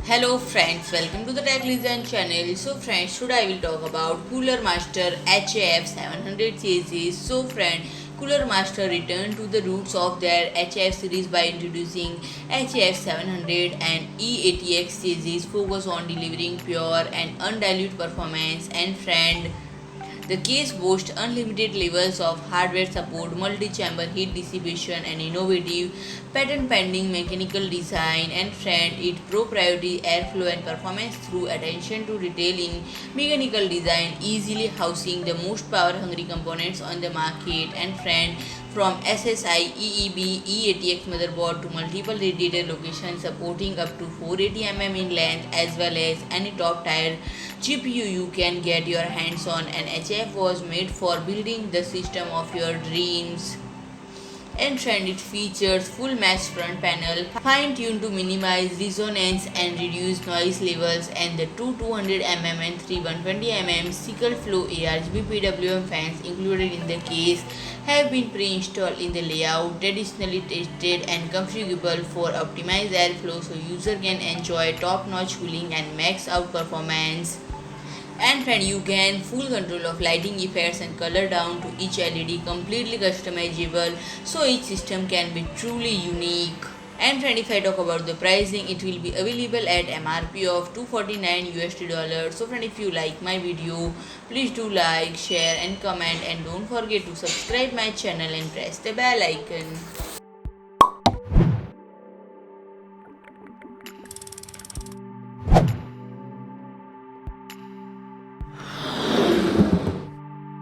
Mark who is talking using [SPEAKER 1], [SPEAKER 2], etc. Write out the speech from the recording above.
[SPEAKER 1] Hello friends, welcome to the Tech Listen channel. So friends, today I will talk about Cooler Master HAF 700 series. So friend, Cooler Master returned to the roots of their HAF series by introducing HAF 700 and EATX series, focus on delivering pure and undiluted performance. And friend, the case boasts unlimited levels of hardware support, multi-chamber heat dissipation, and innovative patent-pending mechanical design. And friend, its proprietary airflow and performance through attention to detail in mechanical design, easily housing the most power-hungry components on the market. And friend, from SSI-EEB EATX motherboard to multiple radiator locations supporting up to 480 in length, as well as any top tier GPU you can get your hands on. An HF was made for building the system of your dreams. And friend, it features full match front panel, fine-tuned to minimize resonance and reduce noise levels, and the two 200mm and three 120mm Sickleflow ARGB PWM fans included in the case have been pre-installed in the layout, traditionally tested and configurable for optimized airflow so user can enjoy top-notch cooling and max out performance. And friend, you can full control of lighting effects and color down to each LED, completely customizable, so each system can be truly unique. And friend, if I talk about the pricing, it will be available at MRP of $249. So friend, if you like my video, please do like, share and comment, and don't forget to subscribe my channel and press the bell icon.